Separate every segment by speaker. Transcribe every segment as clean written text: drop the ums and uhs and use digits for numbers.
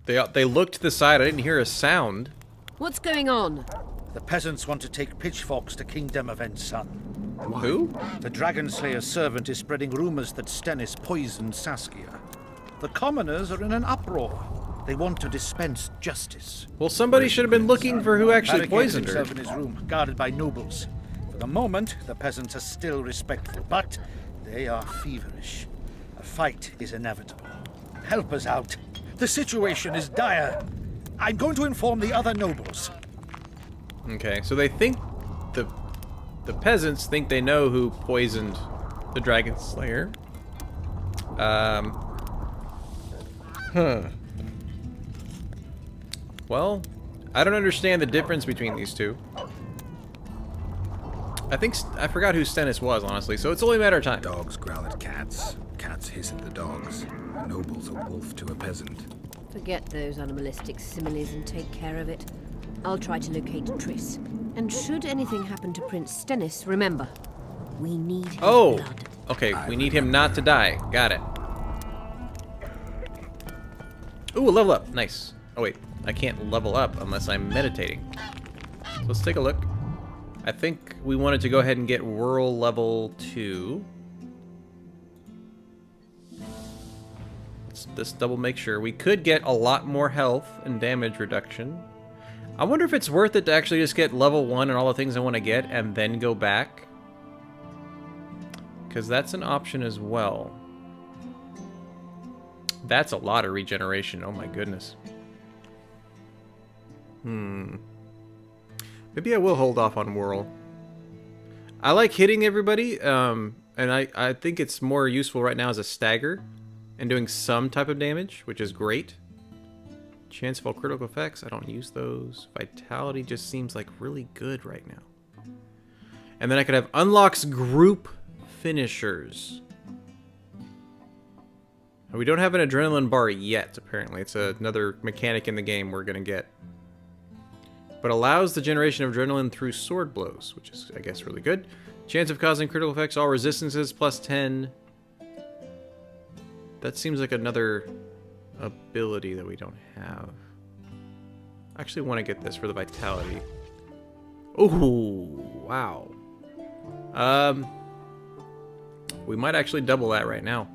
Speaker 1: They looked to the side. I didn't hear a sound.
Speaker 2: What's going on?
Speaker 3: The peasants want to take pitchforks to Kingdom of Sun.
Speaker 1: Who?
Speaker 3: The Dragon Slayer's servant is spreading rumors that Stennis poisoned Saskia. The commoners are in an uproar. They want to dispense justice.
Speaker 1: Well, somebody should have been looking for who actually
Speaker 3: Barricaded
Speaker 1: poisoned her.
Speaker 3: himself in his room, guarded by nobles. For the moment, the peasants are still respectful, but they are feverish. A fight is inevitable. Help us out. The situation is dire. I'm going to inform the other nobles.
Speaker 1: Okay, so they think the peasants think they know who poisoned the Dragon Slayer. Well, I don't understand the difference between these two. I forgot who Stennis was, honestly, so it's only a matter of time.
Speaker 4: Dogs growl at cats. Cats hiss at the dogs. A noble's a wolf to a peasant.
Speaker 2: Forget those animalistic similes and take care of it. I'll try to locate Triss. And should anything happen to Prince Stennis, remember, we need his blood.
Speaker 1: Okay, we need him not to die. Got it. Ooh, level up. Nice. Oh, wait. I can't level up unless I'm meditating. So let's take a look. I think we wanted to go ahead and get Whirl level 2. Let's just double make sure. We could get a lot more health and damage reduction. I wonder if it's worth it to actually just get level 1 and all the things I want to get and then go back. Because that's an option as well. That's a lot of regeneration. Oh my goodness. Maybe I will hold off on Whirl. I like hitting everybody, and I think it's more useful right now as a stagger and doing some type of damage, which is great. Chance of all critical effects, I don't use those. Vitality just seems like really good right now. And then I could have unlocks group finishers. We don't have an adrenaline bar yet, apparently. It's another mechanic in the game we're going to get. But allows the generation of adrenaline through sword blows, which is, I guess, really good. Chance of causing critical effects, all resistances, plus 10. That seems like another ability that we don't have. I actually want to get this for the vitality. Ooh, wow. We might actually double that right now.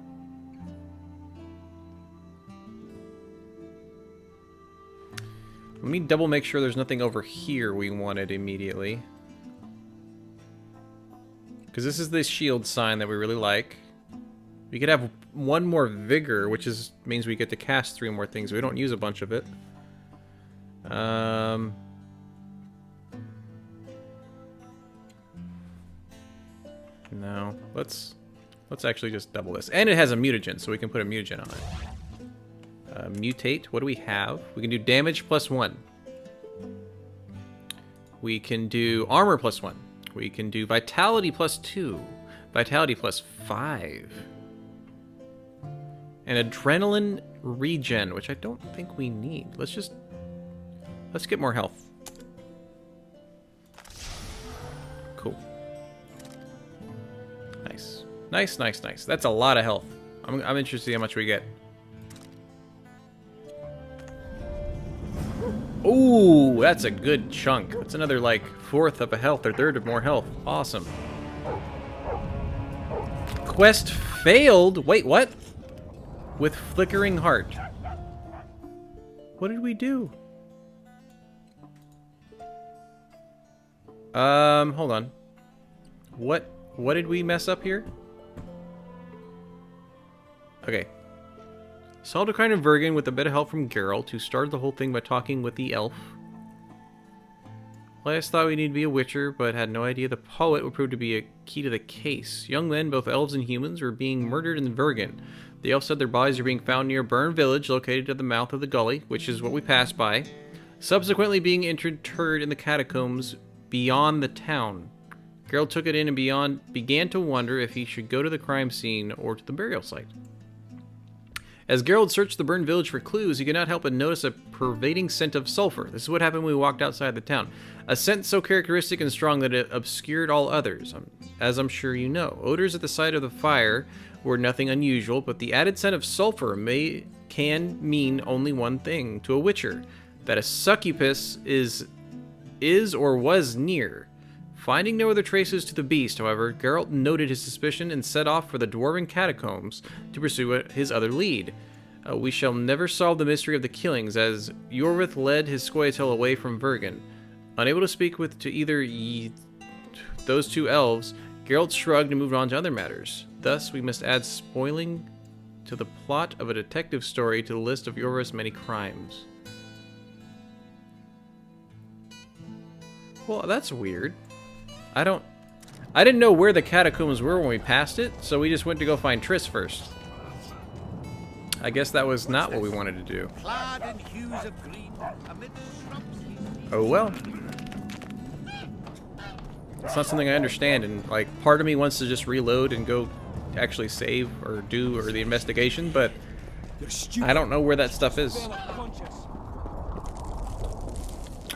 Speaker 1: Let me double make sure there's nothing over here we wanted immediately. Because this is the shield sign that we really like. We could have one more vigor, which means we get to cast 3 more things. We don't use a bunch of it. No, let's actually just double this. And it has a mutagen, so we can put a mutagen on it. Mutate, what do we have? We can do damage plus 1. We can do armor plus 1. We can do vitality plus 2. Vitality plus 5. And adrenaline regen, which I don't think we need. Let's get more health. Cool. Nice. Nice, nice, nice. That's a lot of health. I'm interested to see how much we get. Ooh, that's a good chunk. That's another, like, 1/4 of a health or 1/3 of more health. Awesome. Quest failed. Wait, what? With flickering heart. What did we do? Hold on. What did we mess up here? Okay. Solved a crime in Vergen with a bit of help from Geralt, who started the whole thing by talking with the elf. Last thought we need to be a witcher, but had no idea the poet would prove to be a key to the case. Young men, both elves and humans, were being murdered in Vergen. The elf said their bodies are being found near Burn Village, located at the mouth of the gully, which is what we passed by, subsequently being interred in the catacombs beyond the town. Geralt took it in and began to wonder if he should go to the crime scene or to the burial site. As Geralt searched the burned village for clues, he could not help but notice a pervading scent of sulfur. This is what happened when we walked outside the town. A scent so characteristic and strong that it obscured all others, as I'm sure you know. Odors at the site of the fire were nothing unusual, but the added scent of sulfur can mean only one thing to a witcher, that a succubus is or was near. Finding no other traces to the beast, however, Geralt noted his suspicion and set off for the dwarven catacombs to pursue his other lead. We shall never solve the mystery of the killings, as Yorvith led his Scoia'tael away from Vergen. Unable to speak to either those two elves, Geralt shrugged and moved on to other matters. Thus, we must add spoiling to the plot of a detective story to the list of Yorvith's many crimes. Well, that's weird. I didn't know where the catacombs were when we passed it, so we just went to go find Triss first. I guess that was not what we wanted to do. Oh well. It's not something I understand, and like part of me wants to just reload and go actually save or do the investigation, but I don't know where that stuff is.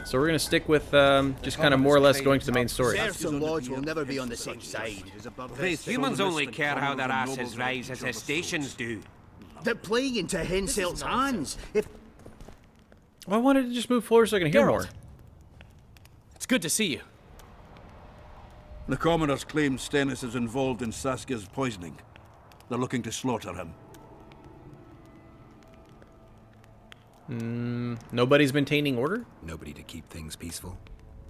Speaker 1: So we're gonna stick with just kind of more or less going to the main story.
Speaker 5: Serfs and lords will never be on the same side.
Speaker 6: Humans only care how their asses rise as the stations do.
Speaker 5: They're playing into Henselt's hands. If
Speaker 1: Well, I wanted to just move forward so I can hear more.
Speaker 7: It's good to see you.
Speaker 8: The commoners claim Stennis is involved in Saskia's poisoning. They're looking to slaughter him.
Speaker 1: Nobody's maintaining order?
Speaker 4: Nobody to keep things peaceful.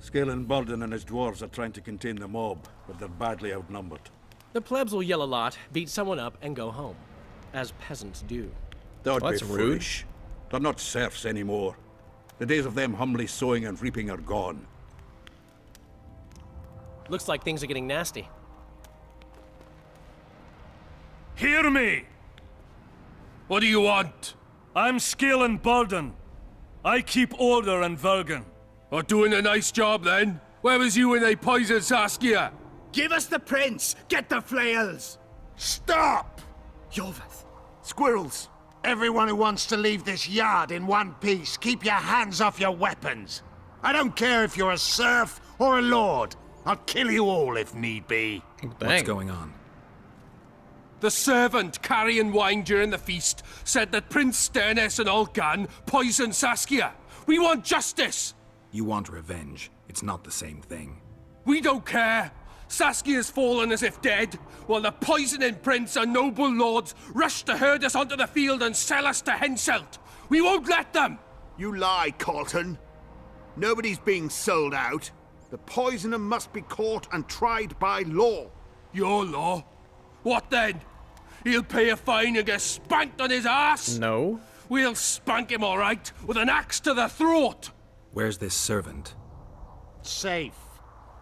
Speaker 8: Skelin Burden and his dwarves are trying to contain the mob, but they're badly outnumbered.
Speaker 7: The plebs will yell a lot, beat someone up, and go home. As peasants do.
Speaker 8: That would
Speaker 1: That's
Speaker 8: be
Speaker 1: rude.
Speaker 8: foolish. They're not serfs anymore. The days of them humbly sowing and reaping are gone.
Speaker 7: Looks like things are getting nasty.
Speaker 9: Hear me!
Speaker 8: What do you want?
Speaker 9: I'm Skelin Burden. I keep order in Vergen.
Speaker 8: Are doing a nice job then? Where was you when they poisoned Saskia?
Speaker 5: give us the prince, get the flails.
Speaker 3: Stop!
Speaker 5: Yorvith.
Speaker 3: Squirrels! Everyone who wants to leave this yard in one piece, keep your hands off your weapons. I don't care if you're a serf or a lord. I'll kill you all if need be.
Speaker 4: What's going on?
Speaker 8: The servant carrying wine during the feast said that Prince Stennis and Olgan poisoned Saskia. We want justice!
Speaker 4: You want revenge. It's not the same thing.
Speaker 8: We don't care. Saskia's fallen as if dead, while the poisoning prince and noble lords rush to herd us onto the field and sell us to Henselt. We won't let them!
Speaker 5: You lie, Colton. Nobody's being sold out. The poisoner must be caught and tried by law.
Speaker 8: Your law? What then? He'll pay a fine and get spanked on his ass?
Speaker 1: No.
Speaker 8: We'll spank him all right, with an axe to the throat.
Speaker 4: Where's this servant?
Speaker 3: Safe.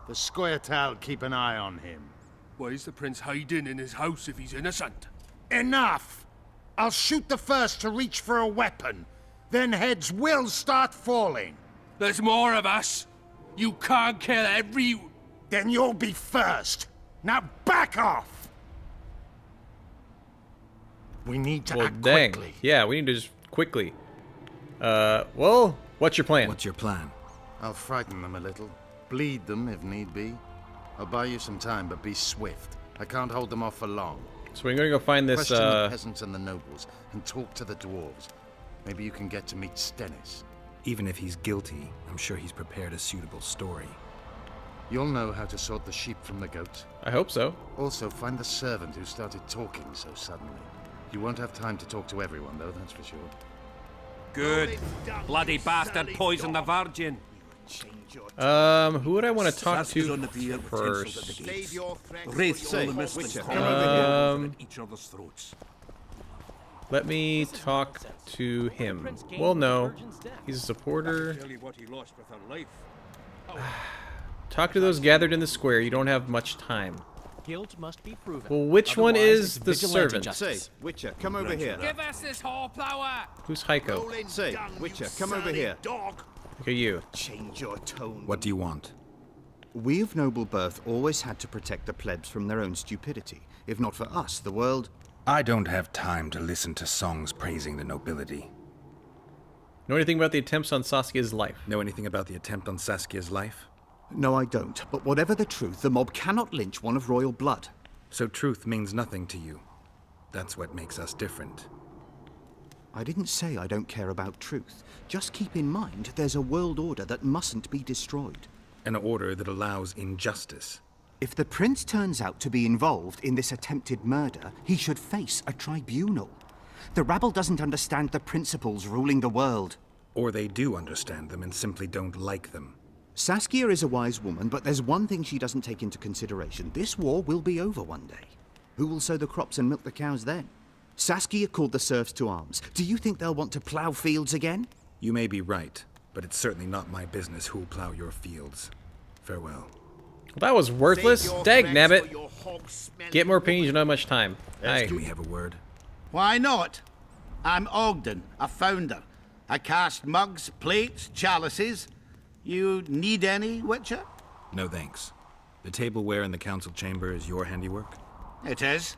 Speaker 3: The Scoia'tael keep an eye on him.
Speaker 8: Why is the prince hiding in his house if he's innocent?
Speaker 3: Enough! I'll shoot the first to reach for a weapon. Then heads will start falling.
Speaker 8: There's more of us. You can't kill every...
Speaker 3: Then you'll be first. Now back off! We need to act
Speaker 1: Dang.
Speaker 3: quickly.
Speaker 1: Yeah, we need to just quickly. Well, what's your plan?
Speaker 4: What's your plan?
Speaker 10: I'll frighten them a little. Bleed them if need be. I'll buy you some time, but be swift. I can't hold them off for long.
Speaker 1: So we're gonna go find this,
Speaker 10: Question the peasants and the nobles, and talk to the dwarves. Maybe you can get to meet Stennis.
Speaker 4: Even if he's guilty, I'm sure he's prepared a suitable story.
Speaker 10: You'll know how to sort the sheep from the goats.
Speaker 1: I hope so.
Speaker 10: Also, find the servant who started talking so suddenly. You won't have time to talk to everyone, though, that's for sure.
Speaker 6: Good. Bloody bastard poisoned the virgin.
Speaker 1: Who would I want to talk to first?
Speaker 8: Wraiths on the mist each other's throats.
Speaker 1: Let me talk to him. Well, no. He's a supporter.
Speaker 8: Tell you what he lost with her life.
Speaker 1: Talk to those gathered in the square. You don't have much time.
Speaker 7: Guilt must be proven.
Speaker 1: Well, which one
Speaker 7: Otherwise,
Speaker 1: is
Speaker 7: it's
Speaker 1: the
Speaker 7: vigilante
Speaker 1: servant?
Speaker 7: justice.
Speaker 5: Say, Witcher, come over here.
Speaker 6: Give us this horsepower!
Speaker 1: Who's Heiko?
Speaker 5: Say, Witcher, come over here.
Speaker 1: Look at you.
Speaker 5: Change your tone.
Speaker 4: What do you want?
Speaker 5: We of noble birth always had to protect the plebs from their own stupidity. If not for us, the world...
Speaker 4: I don't have time to listen to songs praising the nobility.
Speaker 1: Know anything about the attempts on Saskia's life?
Speaker 4: Know anything about the attempt on Saskia's life?
Speaker 5: No, I don't. But whatever the truth, the mob cannot lynch one of royal blood.
Speaker 4: So truth means nothing to you. That's what makes us different.
Speaker 11: I didn't say I don't care about truth. Just keep in mind there's a world order that mustn't be destroyed.
Speaker 4: An order that allows injustice.
Speaker 11: If the prince turns out to be involved in this attempted murder, he should face a tribunal. The rabble doesn't understand the principles ruling the world.
Speaker 4: Or they do understand them and simply don't like them.
Speaker 11: Saskia is a wise woman, but there's one thing she doesn't take into consideration. This war will be over one day. Who will sow the crops and milk the cows then? Saskia called the serfs to arms. Do you think they'll want to plough fields again?
Speaker 4: You may be right, but it's certainly not my business who'll plough your fields. Farewell.
Speaker 1: Well, that was worthless. Dagnabbit. Get more opinions, you don't have much time. Hi.
Speaker 4: Can we have a word?
Speaker 3: Why not? I'm Ogden, a founder. I cast mugs, plates, chalices. You need any, Witcher?
Speaker 4: No thanks. The tableware in the council chamber is your handiwork?
Speaker 3: It is.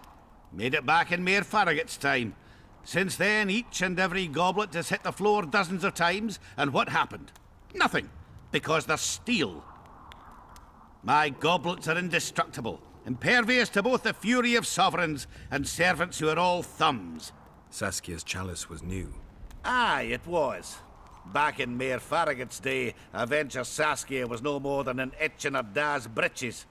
Speaker 3: Made it back in Mayor Farragut's time. Since then, each and every goblet has hit the floor dozens of times, and what happened? Nothing, because they're steel. My goblets are indestructible, impervious to both the fury of sovereigns and servants who are all thumbs.
Speaker 4: Saskia's chalice was new.
Speaker 3: Aye, it was. Back in Mayor Farragut's day, a venture Saskia was no more than an itch in her da's breeches.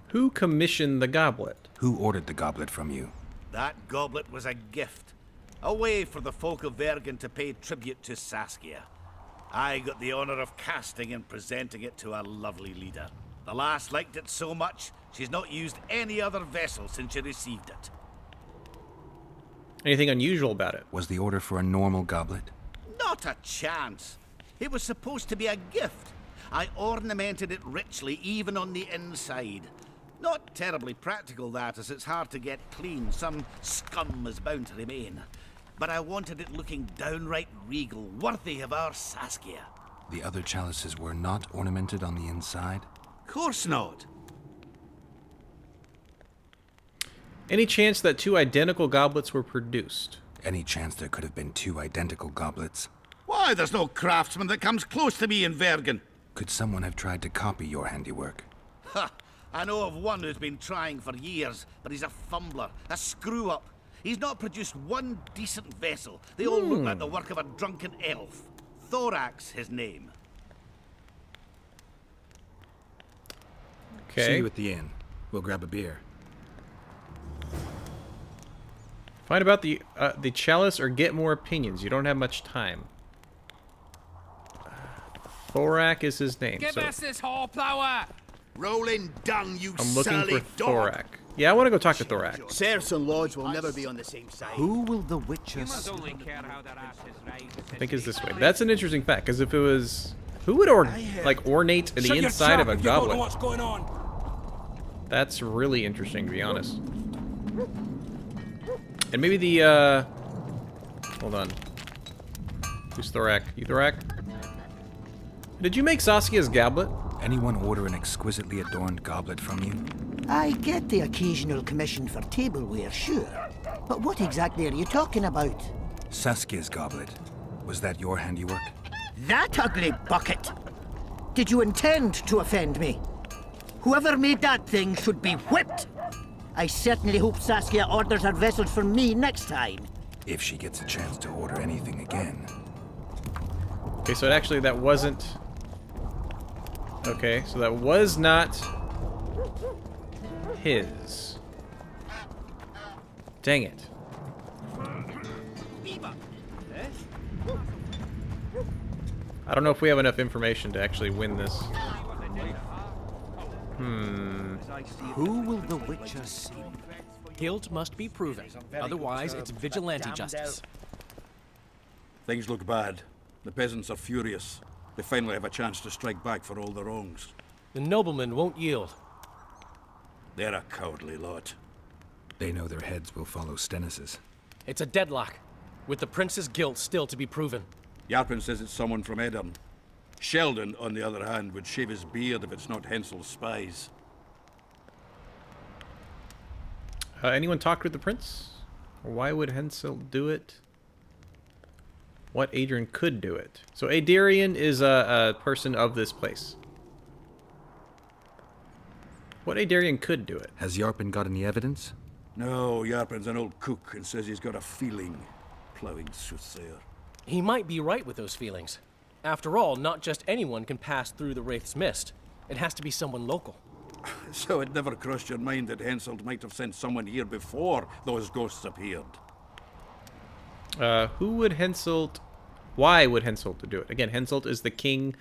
Speaker 1: Who commissioned the goblet?
Speaker 4: Who ordered the goblet from you?
Speaker 3: That goblet was a gift. A way for the folk of Vergen to pay tribute to Saskia. I got the honor of casting and presenting it to our lovely leader. The lass liked it so much, she's not used any other vessel since she received it.
Speaker 1: Anything unusual about it?
Speaker 4: Was the order for a normal goblet?
Speaker 3: Not a chance. It was supposed to be a gift. I ornamented it richly, even on the inside. Not terribly practical, that, as it's hard to get clean. Some scum is bound to remain. But I wanted it looking downright regal, worthy of our Saskia.
Speaker 4: The other chalices were not ornamented on the inside?
Speaker 3: Course not.
Speaker 1: Any chance that two identical goblets were produced?
Speaker 4: Any chance there could have been two identical goblets?
Speaker 3: Why, there's no craftsman that comes close to me in Vergen.
Speaker 4: Could someone have tried to copy your handiwork?
Speaker 3: Ha! I know of one who's been trying for years, but he's a fumbler, a screw-up. He's not produced one decent vessel. They all look like the work of a drunken elf. Thorax, his name.
Speaker 1: Okay.
Speaker 4: See you at the inn. We'll grab a beer.
Speaker 1: Find about the chalice or get more opinions. You don't have much time. Thorak is his name.
Speaker 8: Give
Speaker 1: so
Speaker 8: us this hornblower!
Speaker 5: Rolling dung, you
Speaker 1: I'm looking
Speaker 5: surly
Speaker 1: for
Speaker 5: dog.
Speaker 1: Thorak. Yeah, I want to go talk to Thorak.
Speaker 12: Serfs and lords will never be on the same side.
Speaker 11: Who will the Witcher
Speaker 6: Only care how their asses rise.
Speaker 1: I think it's this way. That's an interesting fact, because if it was... Who would ornate the inside of a goblet?
Speaker 9: What's going on?
Speaker 1: That's really interesting, to be honest. And maybe the, hold on. Who's Thorak? You Thorak? Did you make Saskia's goblet?
Speaker 4: Anyone order an exquisitely adorned goblet from you?
Speaker 12: I get the occasional commission for tableware, sure. But what exactly are you talking about?
Speaker 4: Saskia's goblet. Was that your handiwork?
Speaker 12: That ugly bucket! Did you intend to offend me? Whoever made that thing should be whipped! I certainly hope Saskia orders her vessels from me next time.
Speaker 4: If she gets a chance to order anything again.
Speaker 1: Okay, so actually that wasn't... Okay, so that was not his. Dang it. I don't know if we have enough information to actually win this.
Speaker 11: Who will the Witcher see?
Speaker 7: Guilt must be proven. Otherwise, it's vigilante justice.
Speaker 13: Things look bad. The peasants are furious. They finally have a chance to strike back for all the wrongs.
Speaker 7: The noblemen won't yield.
Speaker 13: They're a cowardly lot.
Speaker 4: They know their heads will follow Stennis's.
Speaker 7: It's a deadlock, with the prince's guilt still to be proven.
Speaker 13: Yarpin says it's someone from Edom. Sheldon, on the other hand, would shave his beard if it's not Hensel's spies.
Speaker 1: Anyone talked with the prince? Or why would Hensel do it? What Adrian could do it. So Adrian is a person of this place. What Adarian could do it?
Speaker 4: Has Yarpen got any evidence?
Speaker 13: No, Yarpen's an old cook and says he's got a feeling. Plowing soothsayer.
Speaker 7: He might be right with those feelings. After all, not just anyone can pass through the Wraith's mist. It has to be someone local.
Speaker 13: So it never crossed your mind that Henselt might have sent someone here before those ghosts appeared?
Speaker 1: Who would Henselt... Why would Henselt do it? Again, Henselt is the king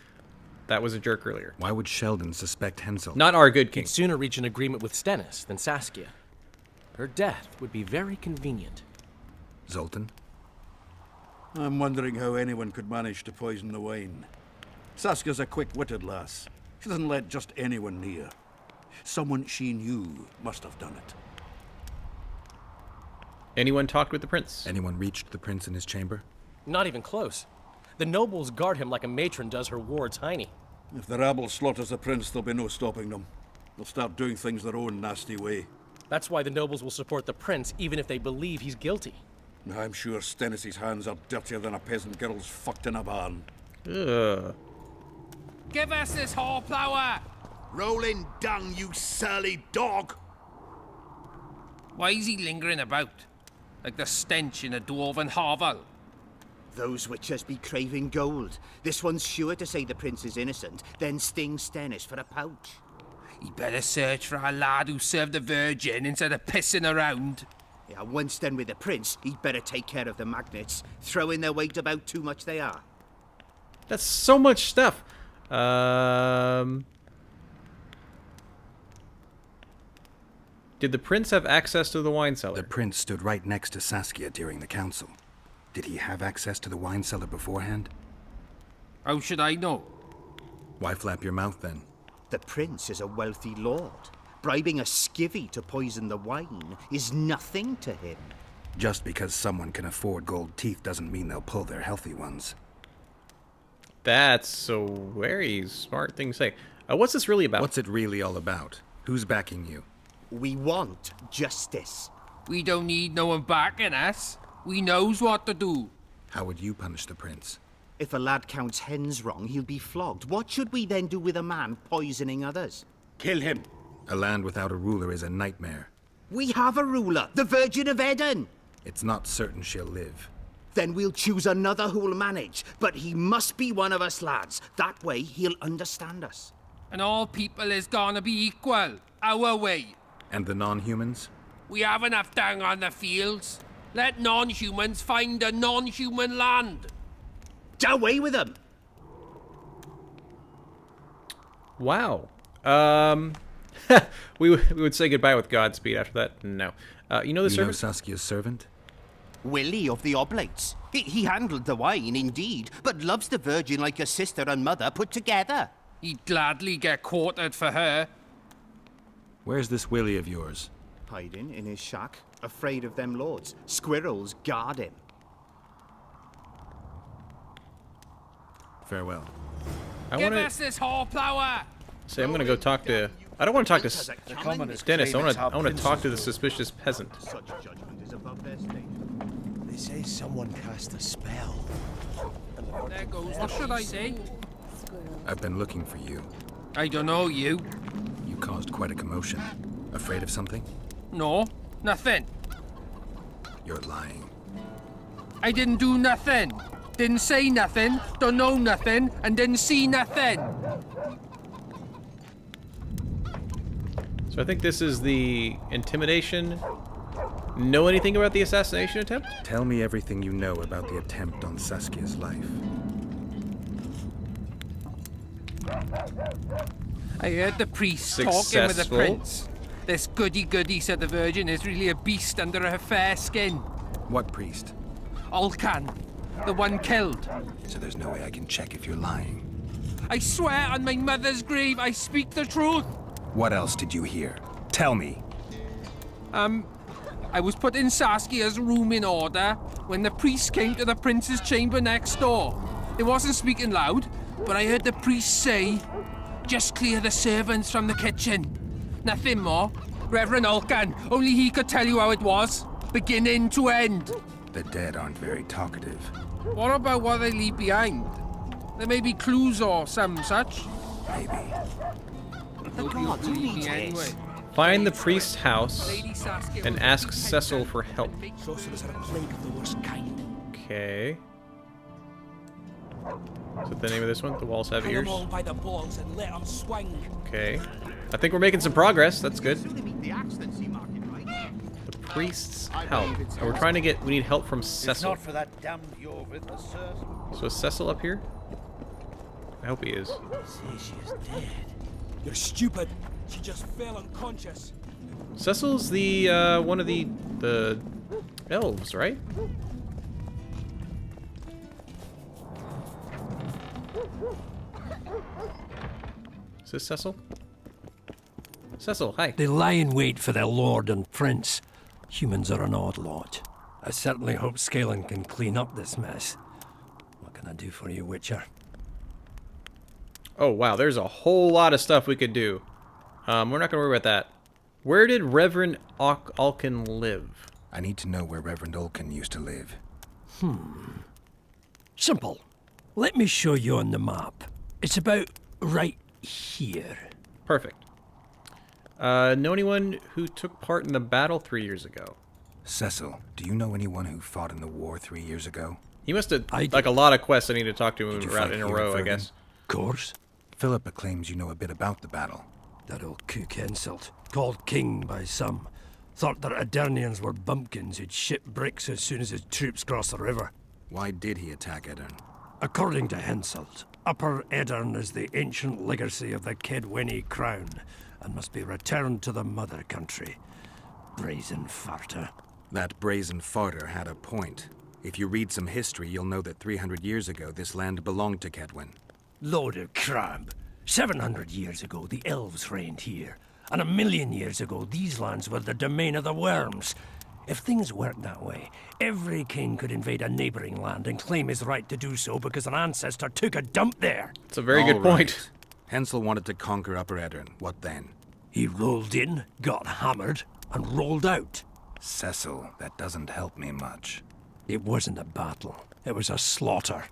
Speaker 1: that was a jerk earlier.
Speaker 4: Why would Sheldon suspect Henselt?
Speaker 1: Not our good king.
Speaker 7: He'd sooner reach an agreement with Stennis than Saskia. Her death would be very convenient.
Speaker 4: Zoltan?
Speaker 13: I'm wondering how anyone could manage to poison the wine. Saskia's a quick-witted lass. She doesn't let just anyone near. Someone she knew must have done it.
Speaker 1: Anyone talked with the prince?
Speaker 4: Anyone reached the prince in his chamber?
Speaker 7: Not even close. The nobles guard him like a matron does her ward's hiney.
Speaker 13: If the rabble slaughters the prince, there'll be no stopping them. They'll start doing things their own nasty way.
Speaker 7: That's why the nobles will support the prince, even if they believe he's guilty.
Speaker 13: I'm sure Stennis' hands are dirtier than a peasant girl's fucked in a barn.
Speaker 1: Ugh.
Speaker 8: Give us this horplower!
Speaker 5: Rolling dung, you surly dog!
Speaker 8: Why is he lingering about? Like the stench in a dwarven hovel?
Speaker 11: Those witchers be craving gold. This one's sure to say the prince is innocent, then sting Stennis for a pouch.
Speaker 8: He better search for a lad who served the Virgin instead of pissing around.
Speaker 11: Yeah, once done with the prince, he'd better take care of the magnets. Throwing their weight about too much they are.
Speaker 1: That's so much stuff. Did the prince have access to the wine cellar?
Speaker 4: The prince stood right next to Saskia during the council. Did he have access to the wine cellar beforehand?
Speaker 8: How should I know?
Speaker 4: Why flap your mouth then?
Speaker 11: The prince is a wealthy lord. Bribing a skivvy to poison the wine is nothing to him.
Speaker 4: Just because someone can afford gold teeth doesn't mean they'll pull their healthy ones.
Speaker 1: That's a very smart thing to say. What's this really about?
Speaker 4: What's it really all about? Who's backing you?
Speaker 11: We want justice.
Speaker 8: We don't need no one backing us. We knows what to do.
Speaker 4: How would you punish the prince?
Speaker 11: If a lad counts hens wrong, he'll be flogged. What should we then do with a man poisoning others?
Speaker 13: Kill him.
Speaker 4: A land without a ruler is a nightmare.
Speaker 11: We have a ruler, the Virgin of Eden.
Speaker 4: It's not certain she'll live.
Speaker 11: Then we'll choose another who'll manage. But he must be one of us lads. That way he'll understand us.
Speaker 8: And all people is gonna be equal. Our way.
Speaker 4: And the non-humans?
Speaker 8: We have enough dung on the fields. Let non-humans find a non-human land.
Speaker 11: Away with them!
Speaker 1: Wow. We would say goodbye with Godspeed after that. No. You know the servant?
Speaker 4: Saskia's servant?
Speaker 11: Willie of the Oblates. He handled the wine, indeed, but loves the Virgin like a sister and mother put together.
Speaker 8: He'd gladly get quartered for her.
Speaker 4: Where's this Willie of yours?
Speaker 11: Hiding in his shack, afraid of them lords. Squirrels guard him.
Speaker 4: Farewell.
Speaker 8: Give us this horplower!
Speaker 1: Say, I'm gonna go talk to... I don't want to talk to Dennis. I want to talk to the suspicious peasant.
Speaker 11: Such judgment is above their state.
Speaker 14: They say someone cast a spell.
Speaker 8: There goes. What should I say?
Speaker 4: I've been looking for you.
Speaker 8: I don't know you.
Speaker 4: You caused quite a commotion. Afraid of something?
Speaker 8: No, nothing.
Speaker 4: You're lying.
Speaker 8: I didn't do nothing. Didn't say nothing, don't know nothing, and didn't see nothing.
Speaker 1: So I think this is the intimidation. Know anything about the assassination attempt?
Speaker 4: Tell me everything you know about the attempt on Saskia's life.
Speaker 8: I heard the priest talking with the prince. This goody-goody said the Virgin is really a beast under her fair skin.
Speaker 4: What priest?
Speaker 8: Ulcan, the one killed.
Speaker 4: So there's no way I can check if you're lying.
Speaker 8: I swear on my mother's grave I speak the truth.
Speaker 4: What else did you hear? Tell me.
Speaker 8: I was put in Saskia's room in order when the priest came to the prince's chamber next door. They wasn't speaking loud, but I heard the priest say, "Just clear the servants from the kitchen." Nothing more. Reverend Ulcan, only he could tell you how it was, beginning to end.
Speaker 4: The dead aren't very talkative.
Speaker 8: What about what they leave behind? There may be clues or some such.
Speaker 4: Maybe.
Speaker 14: The gods, who needs this?
Speaker 1: Find the priest's house and ask Cecil for help.
Speaker 14: Sorcerers are a plague of the worst kind.
Speaker 1: Okay. Is that the name of this one? The walls have
Speaker 14: Hang
Speaker 1: ears?
Speaker 14: 'em all by the balls and let 'em swing.
Speaker 1: Okay. I think we're making some progress. That's good. The priest's help. And we're trying to get... We need help from
Speaker 3: If
Speaker 1: Cecil.
Speaker 3: not for that damned Jorvin, the serfs.
Speaker 1: So is Cecil up here? I hope he is.
Speaker 14: Say she's dead. You're stupid. She just fell unconscious.
Speaker 1: Cecil's the, one of the elves, right? Is this Cecil? Cecil, hi.
Speaker 15: They lie in wait for their lord and prince. Humans are an odd lot. I certainly hope Scalen can clean up this mess. What can I do for you, Witcher?
Speaker 1: Oh, wow, there's a whole lot of stuff we could do. We're not going to worry about that. Where did Reverend Alkin live?
Speaker 4: I need to know where Reverend Alkin used to live.
Speaker 15: Simple. Let me show you on the map. It's about right here.
Speaker 1: Perfect. Know anyone who took part in the battle 3 years ago?
Speaker 4: Cecil, do you know anyone who fought in the war 3 years ago?
Speaker 1: He must have, like, a lot of quests I need to talk to him
Speaker 4: Did you
Speaker 1: around
Speaker 4: fight
Speaker 1: in a
Speaker 4: here
Speaker 1: row,
Speaker 4: at
Speaker 1: I guess.
Speaker 15: Of course.
Speaker 4: Philippa claims you know a bit about the battle.
Speaker 15: That old cook insult, called king by some, thought that Adernians were bumpkins who'd ship bricks as soon as his troops crossed the river.
Speaker 4: Why did he attack Edern?
Speaker 15: According to Henselt, Upper Edern is the ancient legacy of the Kedwenny crown and must be returned to the mother country. Brazen farter.
Speaker 4: That brazen farter had a point. If you read some history, you'll know that 300 years ago this land belonged to Kedwen.
Speaker 15: Load of crab. 700 years ago, the elves reigned here. And 1,000,000 years ago, these lands were the domain of the worms. If things worked that way, every king could invade a neighboring land and claim his right to do so because an ancestor took a dump there.
Speaker 1: It's a very good point.
Speaker 4: Hensel wanted to conquer Upper Edern. What then?
Speaker 15: He rolled in, got hammered, and rolled out.
Speaker 4: Cecil, that doesn't help me much.
Speaker 15: It wasn't a battle. It was a slaughter.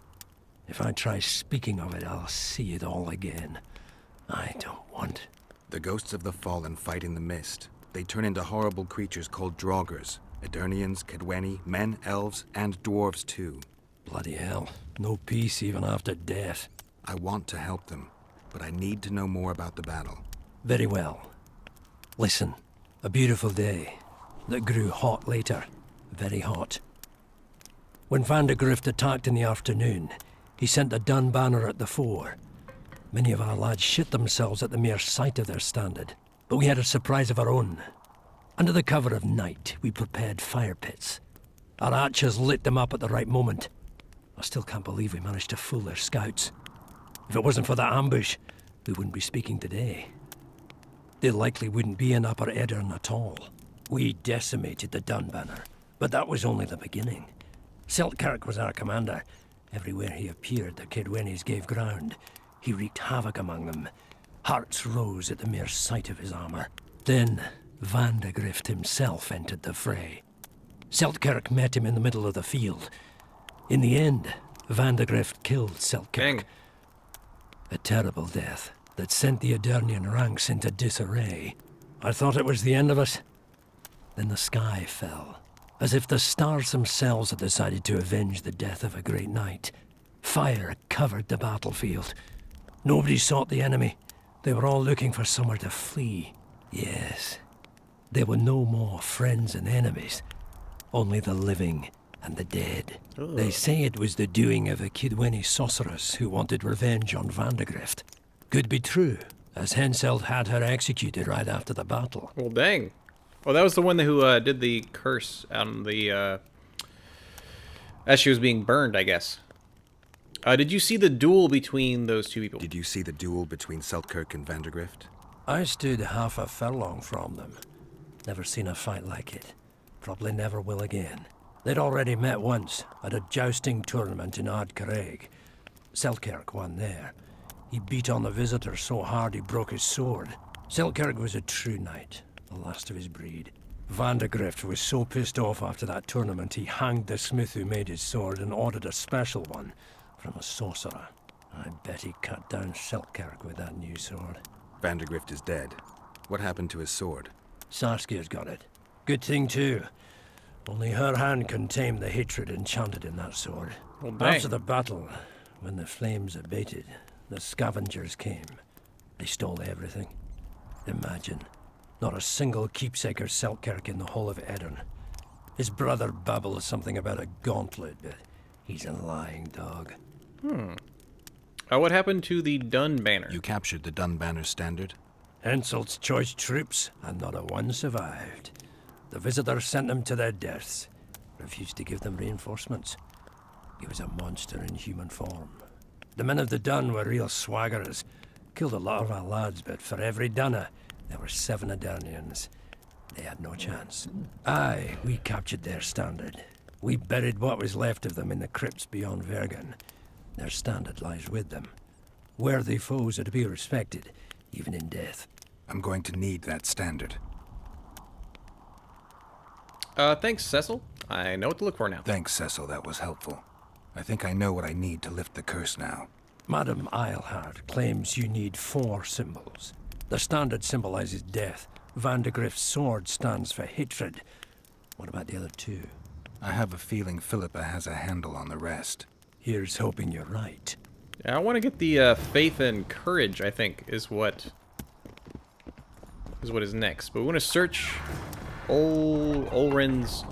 Speaker 15: If I try speaking of it, I'll see it all again. I don't want...
Speaker 4: The ghosts of the fallen fight in the mist. They turn into horrible creatures called Draugrs. Eternians, Kedwenny, men, elves, and dwarves too.
Speaker 15: Bloody hell. No peace even after death.
Speaker 4: I want to help them, but I need to know more about the battle.
Speaker 15: Very well. Listen, a beautiful day that grew hot later. Very hot. When Vandergrift attacked in the afternoon, he sent a dun banner at the fore. Many of our lads shit themselves at the mere sight of their standard, but we had a surprise of our own. Under the cover of night, we prepared fire pits. Our archers lit them up at the right moment. I still can't believe we managed to fool their scouts. If it wasn't for that ambush, we wouldn't be speaking today. They likely wouldn't be in Upper Edern at all. We decimated the dun banner, but that was only the beginning. Seltkirk was our commander. Everywhere he appeared, the Kedwennies gave ground. He wreaked havoc among them. Hearts rose at the mere sight of his armor. Then, Vandegrift himself entered the fray. Seltkirk met him in the middle of the field. In the end, Vandegrift killed Seltkirk.
Speaker 1: Dang.
Speaker 15: A terrible death that sent the Adernian ranks into disarray. I thought it was the end of us. Then the sky fell, as if the stars themselves had decided to avenge the death of a great knight. Fire covered the battlefield. Nobody sought the enemy. They were all looking for somewhere to flee. Yes, there were no more friends and enemies, only the living and the dead.
Speaker 1: Ugh.
Speaker 15: They say it was the doing of a Kedwenny sorceress who wanted revenge on Vandegrift. Could be true, as Henselt had her executed right after the battle.
Speaker 1: Well, dang. Well, that was the one who did the curse on the, as she was being burned, I guess. Did you see the duel between those two people?
Speaker 4: Did you see the duel between Seltkirk and Vandegrift?
Speaker 15: I stood half a furlong from them. Never seen a fight like it. Probably never will again. They'd already met once, at a jousting tournament in Ardcarreg. Seltkirk won there. He beat on the visitor so hard he broke his sword. Seltkirk was a true knight, the last of his breed. Vandegrift was so pissed off after that tournament he hanged the smith who made his sword and ordered a special one from a sorcerer. I bet he cut down Seltkirk with that new sword.
Speaker 4: Vandergrift is dead. What happened to his sword?
Speaker 15: Saskia's got it. Good thing, too. Only her hand can tame the hatred enchanted in that sword.
Speaker 1: Well, dang.
Speaker 15: After the battle, when the flames abated, the scavengers came. They stole everything. Imagine, not a single keepsake or Selkirk in the whole of Edirn. His brother babbles something about a gauntlet, but he's a lying dog.
Speaker 1: What happened to the Dun Banner?
Speaker 4: You captured the Dun Banner standard?
Speaker 15: Henselt's choice troops, and not a one survived. The visitors sent them to their deaths. Refused to give them reinforcements. He was a monster in human form. The men of the Dun were real swaggerers. Killed a lot of our lads, but for every Dunner, there were 7 Adarnians. They had no chance. Aye, we captured their standard. We buried what was left of them in the crypts beyond Vergen. Their standard lies with them. Worthy foes are to be respected, even in death.
Speaker 4: I'm going to need that standard.
Speaker 1: Thanks, Cecil. I know what to look for now.
Speaker 4: Thanks, Cecil. That was helpful. I think I know what I need to lift the curse now.
Speaker 15: Madame Eilhard claims you need 4 symbols. The standard symbolizes death. Vandergrift's sword stands for hatred. What about the other 2?
Speaker 4: I have a feeling Philippa has a handle on the rest.
Speaker 15: Here's hoping you're right.
Speaker 1: I want to get the faith and courage, I think, is what is next. But we want to search Olclan's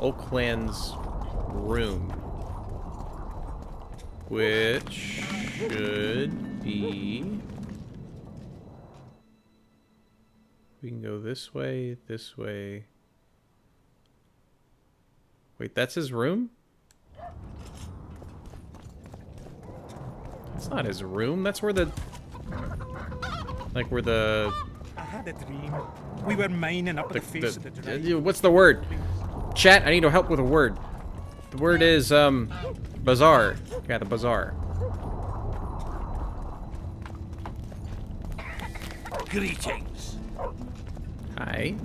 Speaker 1: room, which should be... We can go this way, this way. Wait, that's his room? That's not his room. That's where the... Like, where the...
Speaker 16: I had a dream. We were mining up the face of the dragon.
Speaker 1: What's the word? Chat, I need help with a word. The word is, bazaar. Yeah, the bazaar.
Speaker 16: Greetings.
Speaker 1: Hi.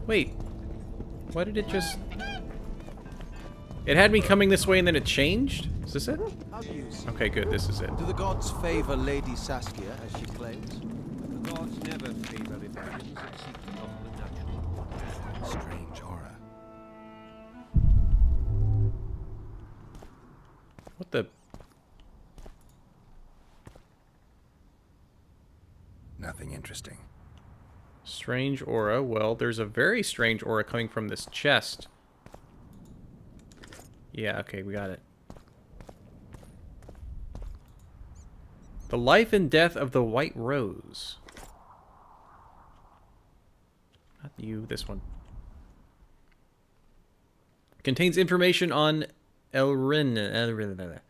Speaker 1: Wait. Why did it just... It had me coming this way and then it changed? Is this it? Okay, good. This is it.
Speaker 17: Do the gods favor Lady Saskia, as she claims?
Speaker 6: The gods never favor rebellions that seek not the natural.
Speaker 4: Strange aura.
Speaker 1: What the...
Speaker 4: Nothing interesting.
Speaker 1: Strange aura. Well, there's a very strange aura coming from this chest. Yeah, okay, we got it. The life and death of the White Rose. Not you, this one. Contains information on Elrin.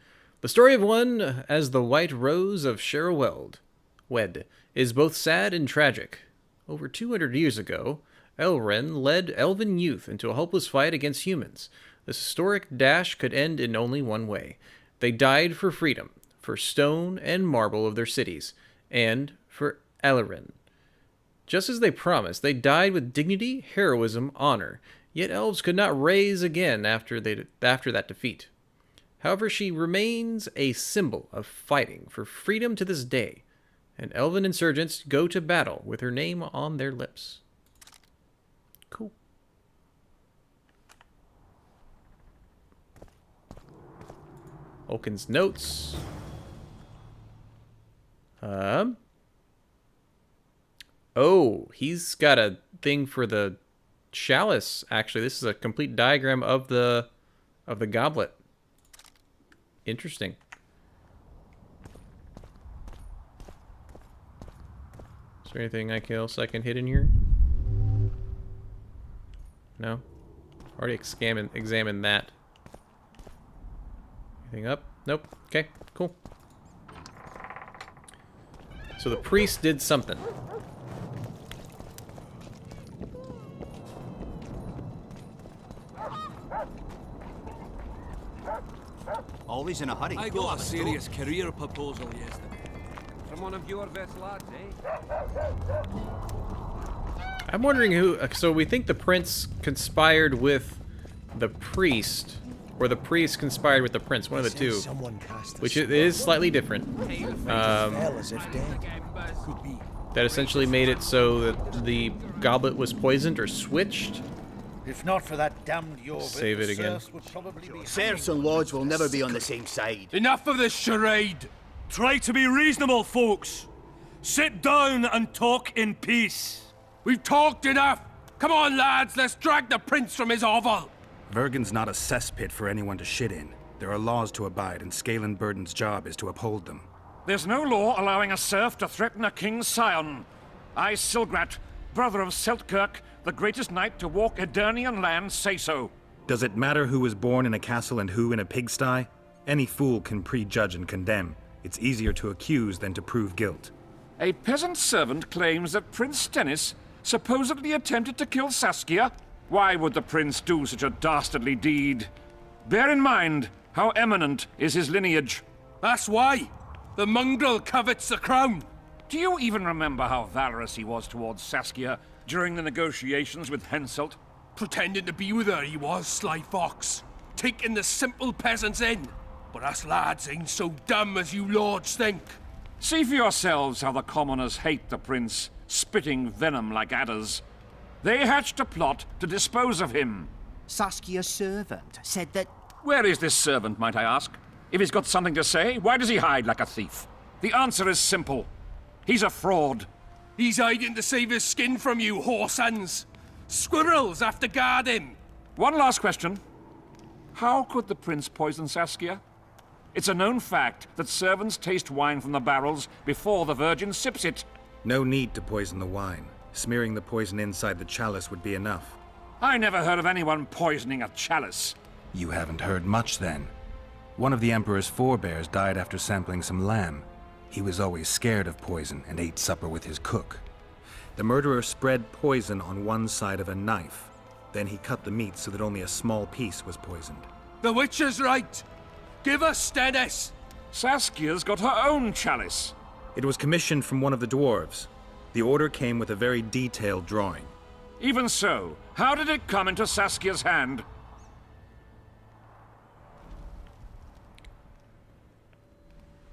Speaker 1: The story of one as the White Rose of Sherweld Wed is both sad and tragic. Over 200 years ago, Elren led elven youth into a hopeless fight against humans. This historic dash could end in only one way. They died for freedom, for stone and marble of their cities, and for Elren. Just as they promised, they died with dignity, heroism, honor. Yet elves could not rise again after that defeat. However, she remains a symbol of fighting for freedom to this day, and elven insurgents go to battle with her name on their lips. Cool. Olkin's notes. Oh, he's got a thing for the chalice. Actually, this is a complete diagram of the goblet. Interesting. Is there anything else I can hit in here? No. Already examined that. Anything up? Nope. Okay, cool. So the priest did something.
Speaker 17: Always in a hurry.
Speaker 14: I got a serious career proposal yesterday.
Speaker 6: From one of your vet lads, eh?
Speaker 1: I'm wondering who... So we think the prince conspired with the priest or the priest conspired with the prince, one of the two, which it is slightly different. That essentially made it so that the goblet was poisoned or switched.
Speaker 3: If not for that damned Yorvik,
Speaker 1: save it again.
Speaker 11: Serfs and lords will never be on the same side.
Speaker 8: Enough of this charade!
Speaker 9: Try to be reasonable, folks. Sit down and talk in peace.
Speaker 8: We've talked enough! Come on, lads, let's drag the prince from his hovel!
Speaker 4: Vergen's not a cesspit for anyone to shit in. There are laws to abide, and Scalen Burden's job is to uphold them.
Speaker 6: There's no law allowing a serf to threaten a king's scion. I, Silgrat, brother of Seltkirk, the greatest knight to walk Edirnian land, say so.
Speaker 4: Does it matter who was born in a castle and who in a pigsty? Any fool can prejudge and condemn. It's easier to accuse than to prove guilt.
Speaker 6: A peasant servant claims that Prince Stennis supposedly attempted to kill Saskia. Why would the prince do such a dastardly deed? Bear in mind how eminent is his lineage.
Speaker 8: That's why. The mongrel covets the crown.
Speaker 6: Do you even remember how valorous he was towards Saskia during the negotiations with Henselt?
Speaker 8: Pretending to be with her, he was, sly fox. Taking the simple peasants in. But us lads ain't so dumb as you lords think.
Speaker 6: See for yourselves how the commoners hate the prince, spitting venom like adders. They hatched a plot to dispose of him.
Speaker 12: Saskia's servant said that...
Speaker 6: Where is this servant, might I ask? If he's got something to say, why does he hide like a thief? The answer is simple. He's a fraud.
Speaker 8: He's hiding to save his skin from you, whoresons. Squirrels have to guard him.
Speaker 6: One last question. How could the prince poison Saskia? It's a known fact that servants taste wine from the barrels before the virgin sips it.
Speaker 4: No need to poison the wine. Smearing the poison inside the chalice would be enough.
Speaker 6: I never heard of anyone poisoning a chalice.
Speaker 4: You haven't heard much, then. One of the Emperor's forebears died after sampling some lamb. He was always scared of poison and ate supper with his cook. The murderer spread poison on one side of a knife. Then he cut the meat so that only a small piece was poisoned.
Speaker 8: The witch is right. Give us Stennis.
Speaker 6: Saskia's got her own chalice.
Speaker 4: It was commissioned from one of the dwarves. The order came with a very detailed drawing.
Speaker 6: Even so, how did it come into Saskia's hand?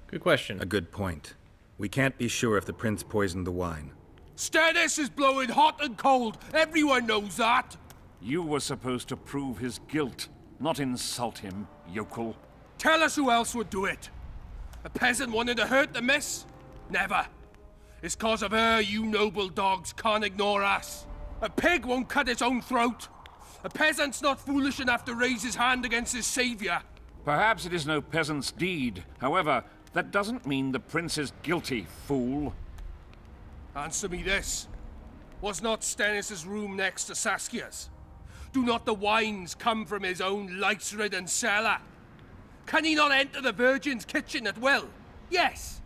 Speaker 1: Good question.
Speaker 4: A good point. We can't be sure if the prince poisoned the wine.
Speaker 8: Stennis is blowing hot and cold. Everyone knows that.
Speaker 6: You were supposed to prove his guilt, not insult him, yokel.
Speaker 8: Tell us who else would do it. A peasant wanting to hurt the miss? Never. It's cause of her you noble dogs can't ignore us. A pig won't cut its own throat. A peasant's not foolish enough to raise his hand against his savior.
Speaker 6: Perhaps it is no peasant's deed. However, that doesn't mean the prince is guilty, fool.
Speaker 8: Answer me this. Was not Stennis' room next to Saskia's? Do not the wines come from his own lice-ridden cellar? Can he not enter the Virgin's kitchen at will? Yes.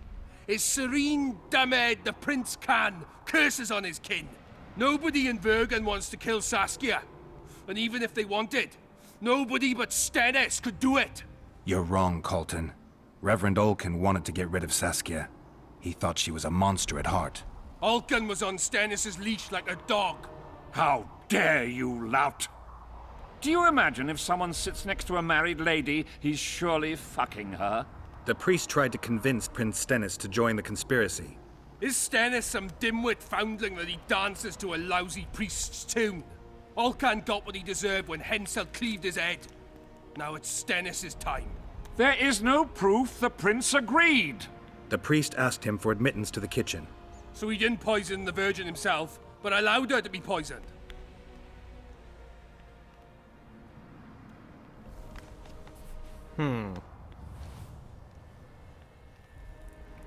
Speaker 8: His serene dumbhead, the prince can, curses on his kin. Nobody in Vergen wants to kill Saskia. And even if they wanted, nobody but Stennis could do it.
Speaker 4: You're wrong, Colton. Reverend Olkin wanted to get rid of Saskia. He thought she was a monster at heart.
Speaker 8: Olkin was on Stennis' leash like a dog.
Speaker 6: How dare you, lout! Do you imagine if someone sits next to a married lady, he's surely fucking her?
Speaker 4: The priest tried to convince Prince Stennis to join the conspiracy.
Speaker 8: Is Stennis some dimwit foundling that he dances to a lousy priest's tune? Olcan got what he deserved when Henselt cleaved his head. Now it's Stennis' time.
Speaker 6: There is no proof the prince agreed.
Speaker 4: The priest asked him for admittance to the kitchen.
Speaker 8: So he didn't poison the Virgin himself, but allowed her to be poisoned.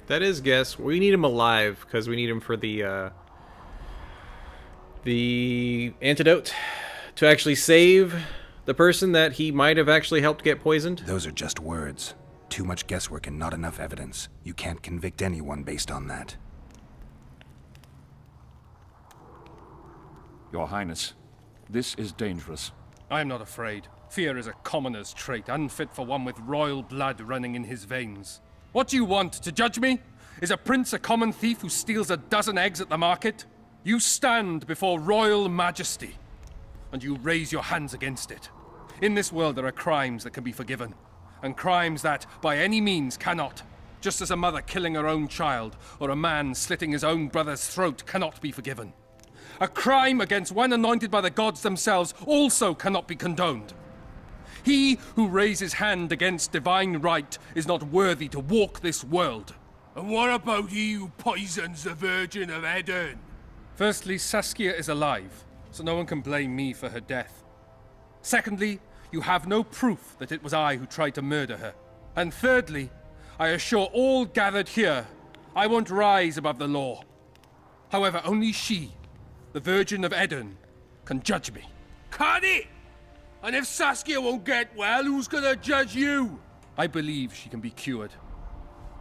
Speaker 1: That is guess. We need him alive because we need him for the antidote to actually save the person that he might have actually helped get poisoned.
Speaker 4: Those are just words. Too much guesswork and not enough evidence. You can't convict anyone based on that.
Speaker 6: Your Highness, this is dangerous.
Speaker 8: I am not afraid. Fear is a commoner's trait, unfit for one with royal blood running in his veins. What do you want, to judge me? Is a prince a common thief who steals a dozen eggs at the market? You stand before royal majesty, and you raise your hands against it. In this world there are crimes that can be forgiven, and crimes that, by any means, cannot. Just as a mother killing her own child, or a man slitting his own brother's throat cannot be forgiven. A crime against one anointed by the gods themselves also cannot be condoned. He who raises hand against divine right is not worthy to walk this world.
Speaker 9: And what about he who poisons the Virgin of Eden?
Speaker 8: Firstly, Saskia is alive, so no one can blame me for her death. Secondly, you have no proof that it was I who tried to murder her. And thirdly, I assure all gathered here, I won't rise above the law. However, only she, the Virgin of Eden, can judge me.
Speaker 9: Can it? And if Saskia won't get well, who's gonna judge you?
Speaker 8: I believe she can be cured.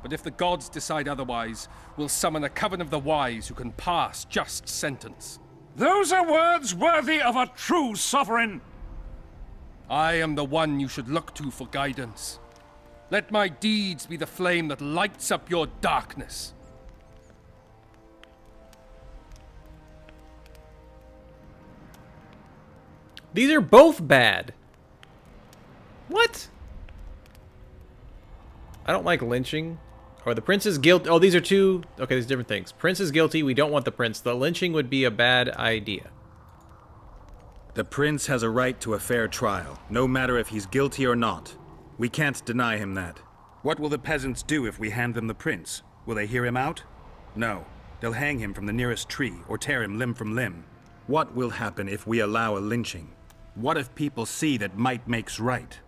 Speaker 8: But if the gods decide otherwise, we'll summon a coven of the wise who can pass just sentence.
Speaker 6: Those are words worthy of a true sovereign.
Speaker 8: I am the one you should look to for guidance. Let my deeds be the flame that lights up your darkness.
Speaker 1: These are both bad. What? I don't like lynching. Or the prince is guilty. Oh, these are two. Okay, these are different things. Prince is guilty. We don't want the prince. The lynching would be a bad idea.
Speaker 4: The prince has a right to a fair trial, no matter if he's guilty or not. We can't deny him that. What will the peasants do if we hand them the prince? Will they hear him out? No. They'll hang him from the nearest tree or tear him limb from limb. What will happen if we allow a lynching? What if people see that might makes right?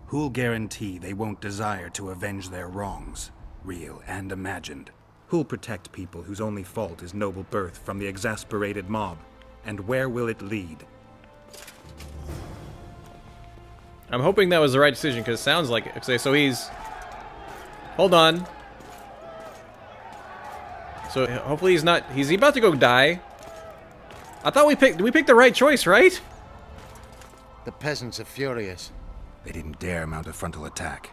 Speaker 4: Who'll guarantee they won't desire to avenge their wrongs, real and imagined? Who'll protect people whose only fault is noble birth from the exasperated mob? And where will it lead?
Speaker 1: I'm hoping that was the right decision, because it sounds like it. Okay, so he's... Hold on. So hopefully he's not... He's about to go die. I thought we picked... Did we pick the right choice, right?
Speaker 10: The peasants are furious.
Speaker 4: They didn't dare mount a frontal attack.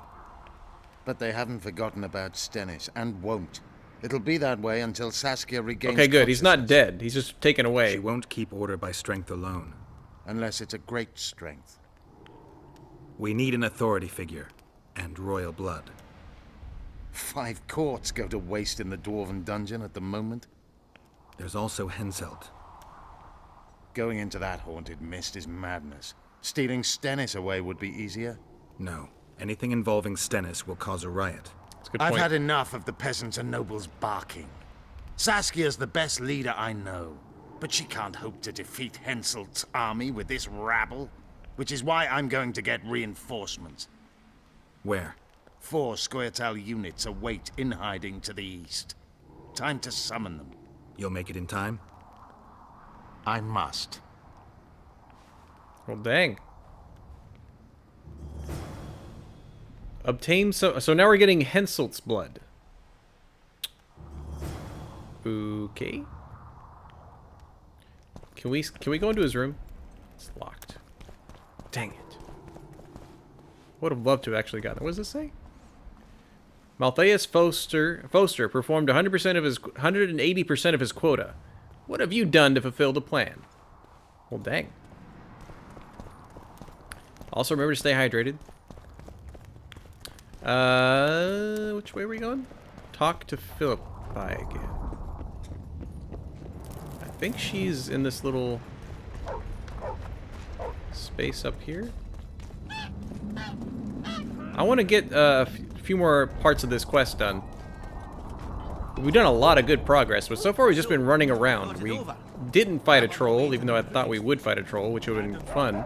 Speaker 10: But they haven't forgotten about Stennis, and won't. It'll be that way until Saskia regains
Speaker 1: Okay, good. He's not dead. He's just taken away.
Speaker 4: She won't keep order by strength alone.
Speaker 10: Unless it's a great strength.
Speaker 4: We need an authority figure, and royal blood.
Speaker 10: 5 courts go to waste in the Dwarven dungeon at the moment.
Speaker 4: There's also Henselt.
Speaker 10: Going into that haunted mist is madness. Stealing Stennis away would be easier.
Speaker 4: No. Anything involving Stennis will cause a riot.
Speaker 1: That's a good
Speaker 10: I've
Speaker 1: point.
Speaker 10: had enough of the peasants and nobles barking. Saskia's the best leader I know, but she can't hope to defeat Henselt's army with this rabble, which is why I'm going to get reinforcements.
Speaker 4: Where?
Speaker 10: 4 Scoia'tael units await in hiding to the east. Time to summon them.
Speaker 4: You'll make it in time?
Speaker 10: I must.
Speaker 1: Well, dang. Obtain so now we're getting Henselt's blood. Okay. Can we go into his room? It's locked. Dang it. Would have loved to have actually gotten it. What does this say? Maltheus Foster performed 100% of his 180% of his quota. What have you done to fulfill the plan? Well, dang. Also, remember to stay hydrated. Which way are we going? Talk to Philippi again. I think she's in this little space up here. I want to get a few more parts of this quest done. We've done a lot of good progress, but so far we've just been running around. We didn't fight a troll, even though I thought we would fight a troll, which would have been fun.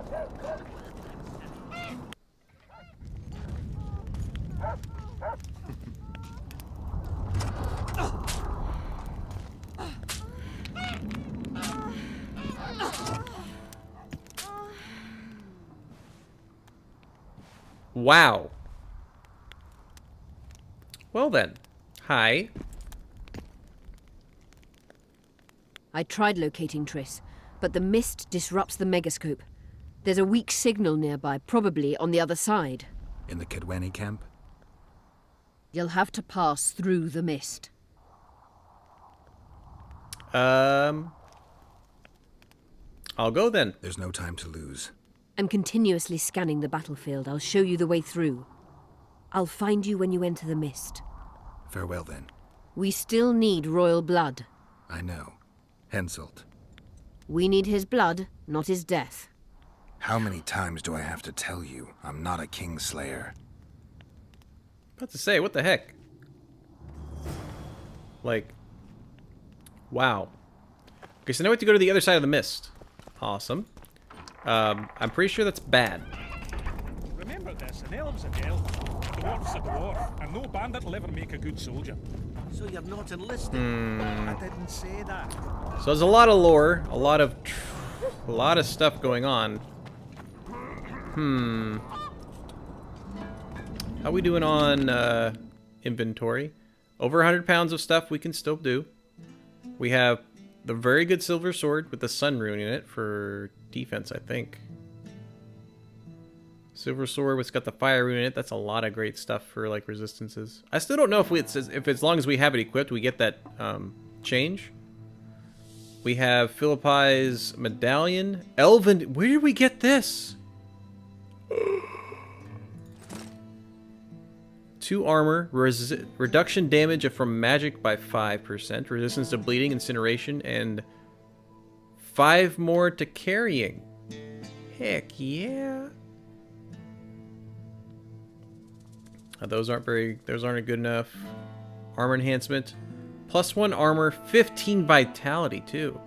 Speaker 1: Wow. Well then. Hi.
Speaker 2: I tried locating Triss, but the mist disrupts the megascope. There's a weak signal nearby, probably on the other side.
Speaker 4: In the Kedweni camp?
Speaker 2: You'll have to pass through the mist.
Speaker 1: I'll go then.
Speaker 4: There's no time to lose.
Speaker 2: I'm continuously scanning the battlefield. I'll show you the way through. I'll find you when you enter the mist.
Speaker 4: Farewell, then.
Speaker 2: We still need royal blood.
Speaker 4: I know. Henselt.
Speaker 2: We need his blood, not his death.
Speaker 4: How many times do I have to tell you I'm not a kingslayer?
Speaker 1: About to say, what the heck? Like, wow. Okay, so now we have to go to the other side of the mist. Awesome. I'm pretty sure that's bad.
Speaker 16: Remember this, an elf's an elf. A dwarf's a dwarf, and no bandit will ever make a good soldier.
Speaker 3: So you're not enlisted? I didn't say that.
Speaker 1: So there's a lot of lore, a lot of stuff going on. How we doing on inventory? Over 100 pounds of stuff we can still do. We have the very good silver sword with the sun rune in it for defense, I think. Silver sword, it's got the fire rune in it. That's a lot of great stuff for like resistances. I still don't know if as long as we have it equipped, we get that change. We have Philippi's medallion. Elven, where did we get this? 2 armor, reduction damage from magic by 5%, resistance to bleeding, incineration, and 5 more to carrying. Heck yeah. Those aren't good enough. Armor enhancement, +1 armor, 15 vitality too.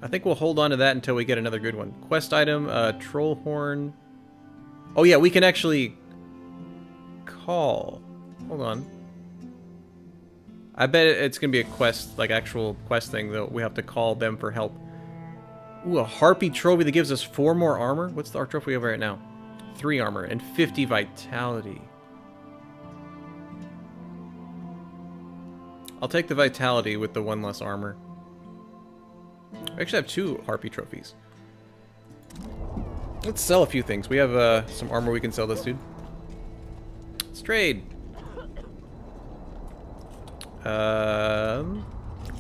Speaker 1: I think we'll hold on to that until we get another good one. Quest item, troll horn. Oh yeah, we can actually call. Hold on. I bet it's gonna be a quest, like actual quest thing that we have to call them for help. Ooh, a harpy trophy that gives us 4 more armor. What's our trophy we have right now? 3 armor and 50 vitality. I'll take the vitality with the 1 less armor. We actually have 2 harpy trophies. Let's sell a few things. We have some armor we can sell this dude. Let's trade.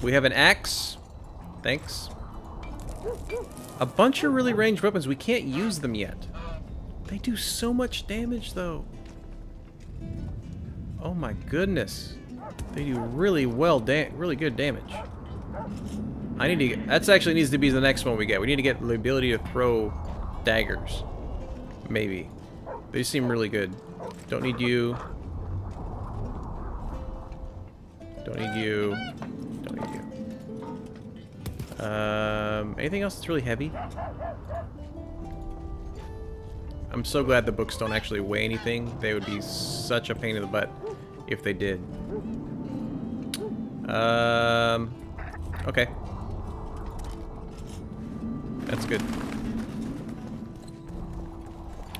Speaker 1: We have an axe. Thanks. A bunch of really ranged weapons. We can't use them yet. They do so much damage, though. Oh my goodness. They do really really good damage. I need to get, that's actually needs to be the next one we get. We need to get the ability to throw daggers. Maybe. They seem really good. Don't need you. Don't need you. Don't need you. Anything else that's really heavy? I'm so glad the books don't actually weigh anything. They would be such a pain in the butt if they did. Okay. That's good.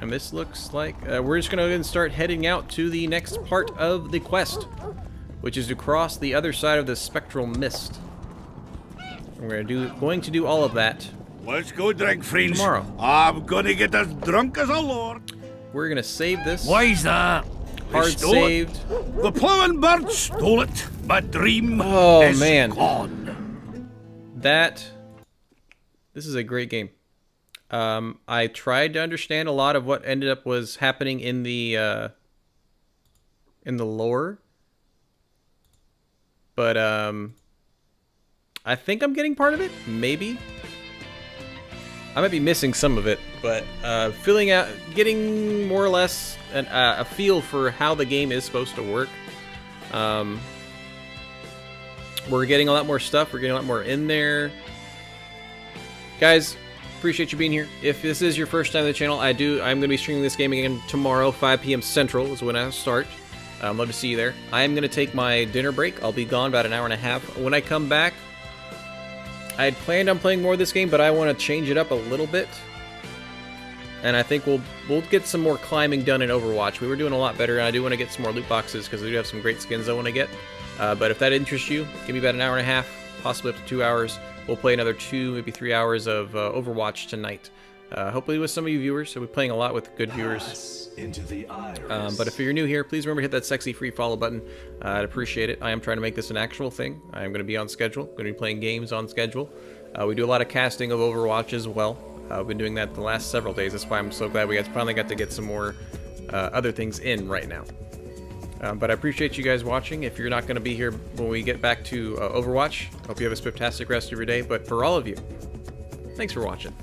Speaker 1: And this looks like we're just gonna go ahead and start heading out to the next part of the quest, which is to cross the other side of the spectral mist. We're going to do all of that.
Speaker 5: Let's go drink, friends.
Speaker 1: Tomorrow.
Speaker 5: I'm gonna get as drunk as a lord.
Speaker 1: We're gonna save this.
Speaker 5: Why's that?
Speaker 1: Hard saved.
Speaker 5: The plowing bird stole it. My dream
Speaker 1: is
Speaker 5: man.
Speaker 1: Gone. This is a great game. I tried to understand a lot of what ended up was happening in the lore, but I think I'm getting part of it. Maybe. I might be missing some of it, but getting more or less a feel for how the game is supposed to work. We're getting a lot more stuff. We're getting a lot more in there. Guys, appreciate you being here. If this is your first time on the channel, I'm going to be streaming this game again tomorrow, 5 p.m. Central is when I start. I'd love to see you there. I am going to take my dinner break. I'll be gone about an hour and a half. When I come back, I had planned on playing more of this game, but I want to change it up a little bit. And I think we'll get some more climbing done in Overwatch. We were doing a lot better, and I do want to get some more loot boxes because we do have some great skins I want to get. But if that interests you, give me about an hour and a half, possibly up to 2 hours. We'll play another 2, maybe 3 hours of Overwatch tonight. Hopefully with some of you viewers, so we're playing a lot with good viewers. But if you're new here, please remember to hit that sexy free follow button. I'd appreciate it. I am trying to make this an actual thing. I am going to be on schedule. I'm going to be playing games on schedule. We do a lot of casting of Overwatch as well. I've been doing that the last several days. That's why I'm so glad we finally got to get some more other things in right now. But I appreciate you guys watching. If you're not going to be here when we get back to Overwatch, hope you have a spiftastic rest of your day. But for all of you, thanks for watching.